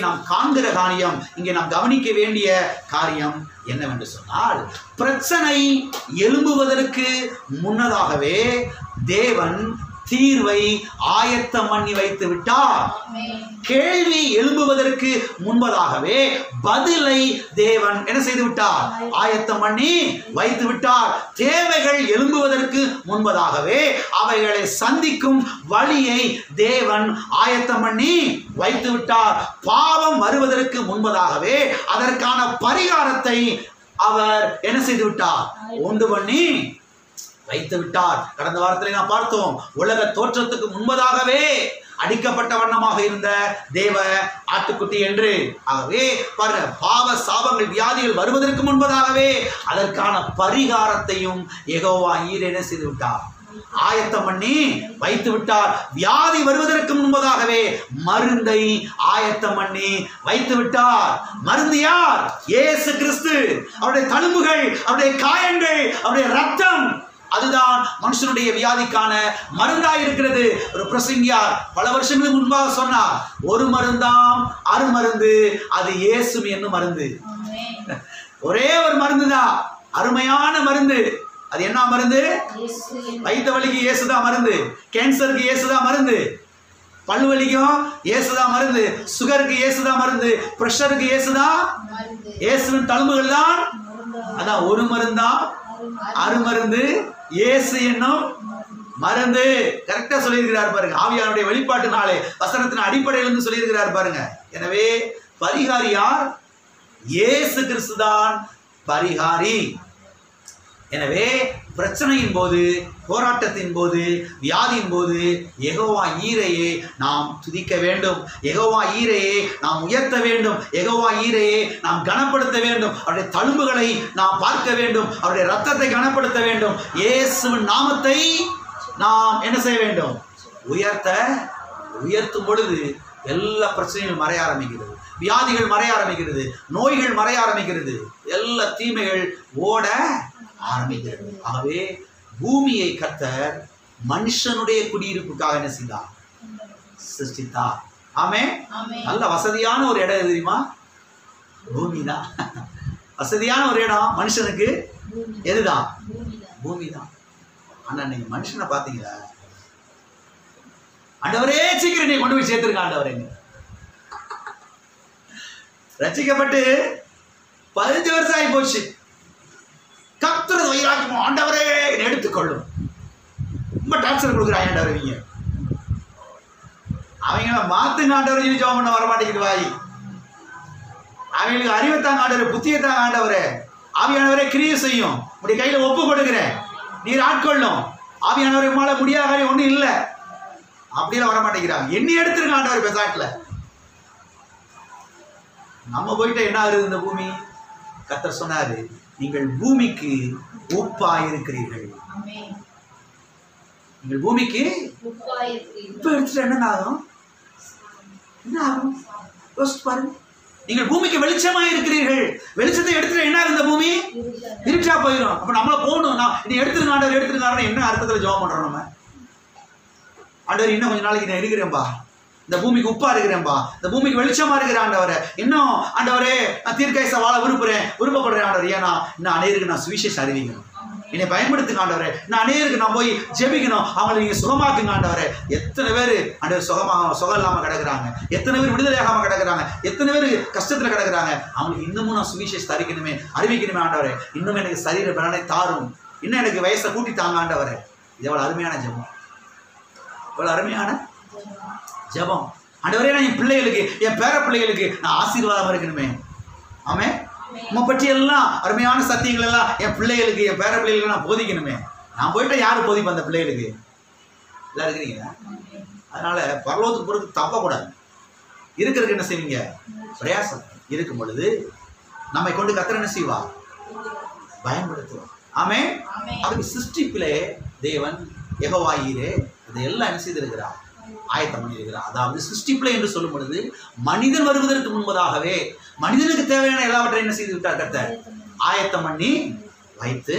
நாம் காண்கிற காரியம், இங்கே நாம் கவனிக்க வேண்டிய காரியம் என்னவென்று சொன்னால், பிரச்சனை எழும்புவதற்கு முன்னதாகவே தேவன் தீர்வை ஆயத்தம் பண்ணி வைத்து விட்டார். கேள்வி எழும்புவதற்கு முன்பதாகவே பதிலை தேவன் என்ன செய்து விட்டார்? ஆயத்தம் பண்ணி வைத்து விட்டார். தேவைகள் எழும்புவதற்கு முன்பதாகவே அவைகளை சந்திக்கும் வழியை தேவன் ஆயத்தம் பண்ணி வைத்து விட்டார். பாவம் வருவதற்கு முன்பதாகவே அதற்கான பரிகாரத்தை அவர் என்ன செய்து விட்டார்? உண்டு பண்ணி வைத்து விட்டார். கடந்த வாரத்தில் நாம் பார்த்தோம், உலக தோற்றத்துக்கு முன்பதாகவே அடிக்கப்பட்ட வண்ணமாக இருந்த தேவ ஆட்டுக்குட்டி என்று. ஆகவே பாருங்க, பாவ சாபங்கள் வியாதிகள் வருவதற்கு முன்பதாகவே அதற்கான பரிகாரத்தையும் யெகோவா ஈரே என்ன செய்து விட்டார்? ஆயத்தம் பண்ணி வைத்து விட்டார். வியாதி வருவதற்கு முன்பதாகவே மருந்தை ஆயத்தம் பண்ணி வைத்து விட்டார். மருந்து யார்? இயேசு கிறிஸ்து. அவருடைய தழும்புகள், அவருடைய காயங்கள், அவருடைய ரத்தம், அதுதான் மனுஷனுடைய வியாதிக்கான மருந்தாய் இருக்கிறது. ஒரு பிரசங்கியார் பல வருஷங்களுக்கு முன்பாக சொன்னார், ஒரு மருந்தாம் அருமருந்து, அது இயேசு என்னும் மருந்து. ஒரே ஒரு மருந்து தான், அருமையான மருந்து. அது என்ன மருந்து? வயிற்று வலிக்கு இயேசுதான் மருந்து, கேன்சருக்கு இயேசுதான் மருந்து, பல்லு வலிக்கும் இயேசுதான் மருந்து, சுகருக்கு இயேசுதான் மருந்து, பிரஷருக்கு இயேசுதான், இயேசுவின் தழும்புகள் தான். அதான் ஒரு மருந்தா அருமருந்து, இயேசு என்னும் மருந்து. கரெக்டா சொல்லியிருக்கிறார் பாருங்க. ஆவியானுடைய வெளிப்பாட்டினாலே வசனத்தின் அடிப்படையிலிருந்து சொல்லியிருக்கிறார் பாருங்க. எனவே பரிகாரி யார்? இயேசு கிறிஸ்து தான் பரிகாரி. எனவே பிரச்சனையின் போது, போராட்டத்தின் போது, வியாதியின் போது யெகோவா ஈரையே நாம் துதிக்க வேண்டும். யெகோவா ஈரையே நாம் உயர்த்த வேண்டும். யெகோவா ஈரையே நாம் கனப்படுத்த வேண்டும். அவருடைய தழும்புகளை நாம் பார்க்க வேண்டும். அவருடைய ரத்தத்தை கனப்படுத்த வேண்டும். இயேசுவின் நாமத்தை நாம் என்ன செய்ய வேண்டும்? உயர்த்தும் பொழுது எல்லா பிரச்சனைகளும் மறைய ஆரம்பிக்கிறது, வியாதிகள் மறைய ஆரம்பிக்கிறது, நோய்கள் மறைய ஆரம்பிக்கிறது, எல்லா தீமைகள் ஓட ஆரம்பிக்கிறது. ஆகவே பூமியை கர்த்தர் மனுஷனுடைய குடியிருப்புக்காக என்ன செய்தார்? சிருஷ்டித்தார். ஆமே. நல்ல வசதியான ஒரு இடம் எது தெரியுமா? பூமி தான். வசதியான ஒரு இடம் மனுஷனுக்கு எதுதான்? பூமி தான். ஆனா நீங்க மனுஷனை பாத்தீங்களா? ஆண்டவரே சீக்கிரம் நீ கொண்டு போய் சேர்த்துருங்க ஆண்டவரே. ரட்சிக்கப்பட்டு 15 வருஷம் ஆகி போச்சு. கர்த்தரது வைராக்கியம் ஆண்டவரே எடுத்துக்கொள்ளும். ரொம்ப டான்சர் கொடுக்குறாங்க ஆண்டவர். நீங்க அவங்கள மாத்துங்க ஆண்டவர் சொல்லி ஜெபம் பண்ண வரமாட்டேங்குது வாய். அவங்களுக்கு அறிவைத்தாங்க ஆண்டவர், புத்தியத்தாங்க ஆண்டவரே. ஆவியானவரே கிரியை செய்யும், உடைய கையில ஒப்பு கொடுக்கிறேன், நீர் ஆட்கொள்ளும். ஆவியானவரை மேல முடியாத காரியம் ஒன்றும் இல்லை. அப்படியெல்லாம் வரமாட்டேங்கிறாங்க. எண்ணி எடுத்துருங்க ஆண்டவர் பெசாட்டில். நம்ம போயிட்டா என்ன ஆகுது? இந்த பூமி கர்த்தர் சொன்னாரு, நீங்கள் பூமிக்கு உப்பா இருக்கிறீர்கள். நீங்கள் பூமிக்கு உப்பு எடுத்துட்டு என்ன ஆகும்? என்ன ஆகும்? யோசிச்சு பாருங்க. நீங்கள் பூமிக்கு வெளிச்சமா இருக்கிறீர்கள். வெளிச்சத்தை எடுத்துட்டு என்ன ஆகும்? இந்த பூமி இருட்டா போயிடும். அப்ப நம்மள போகணும், நான் நீ எடுத்துருங்க ஆண்டவர் எடுத்துருங்க. என்ன அர்த்தத்துல ஜெபம் பண்றோம் நம்ம? ஆண்டவர் இன்னும் கொஞ்ச நாளைக்கு நான் இருக்கிறேன்பா, இந்த பூமிக்கு உப்பா இருக்கிறேன்பா, இந்த பூமிக்கு வெளிச்சமா இருக்கிற ஆண்டவரே, இன்னும் ஆண்டவரே நான் தீர்க்காயச வாழ விருப்பப்படுறேன் ஆண்டவர். ஏன்னா இன்னும் அநேகருக்கு நான் சுவிசேஷம் அறிவிக்கணும், என்னை பயன்படுத்துங்க ஆண்டவரே. நான் அநேகருக்கு நான் போய் ஜெபிக்கணும், அவங்களை நீங்க சுகமாக்குங்க ஆண்டவரே. எத்தனை பேர் ஆண்டவர் சுகம் இல்லாம கிடக்குறாங்க, எத்தனை பேர் விடுதலை ஆகாம கிடக்குறாங்க, எத்தனை பேர் கஷ்டத்துல கிடக்குறாங்க. அவங்களுக்கு இன்னமும் நான் சுவிசேஷத்தை அறிவிக்கணுமே ஆண்டவரே. இன்னும் எனக்கு சரீர பலனை தாரும், இன்னும் எனக்கு வயசை கூட்டி தாங்க ஆண்டவரே. இது எவ்வளவு அருமையான ஜெபம், இவ்வளவு அருமையான ஜெபம். ஆண்டவரே நான் என் பிள்ளைகளுக்கு, என் பேர பிள்ளைகளுக்கு நான் ஆசீர்வாதமா இருக்கணுமே. ஆமே. உம்மை பற்றி எல்லாம் அருமையான சத்தியங்கள் எல்லாம் என் பிள்ளைகளுக்கு, என் பேர பிள்ளைகளுக்கு நான் போதிக்கணுமே. நான் போயிட்டு யாரு போதிப்பேன் அந்த பிள்ளைகளுக்கு? எல்லாம் இருக்கிறீங்களா? அதனால பரலோகத்துக்கு போறதுக்கு தப்பக்கூடாது. இருக்கிறதுக்கு என்ன செய்வீங்க? பிரயாசம் இருக்கும் பொழுது நம்மை கொண்டு கர்த்தர் என்ன செய்வா? பயன்படுத்துவோம். ஆமே. அதுக்கு சிருஷ்டிப்பிலே தேவன் யெகோவா ஈரே இதெல்லாம் என்ன செய்திருக்கிறார்? ஆயத்தம் பண்ணியிருக்கிறார். அதாவது சிருஷ்டிப்பிலே என்று சொல்லும் பொழுது மனிதன் வருவதற்கு முன்பதாகவே மனிதனுக்கு தேவையான எல்லாவற்றையும் என்ன செய்து விட்டார்? கர்த்தர் ஆயத்தம் பண்ணி வைத்து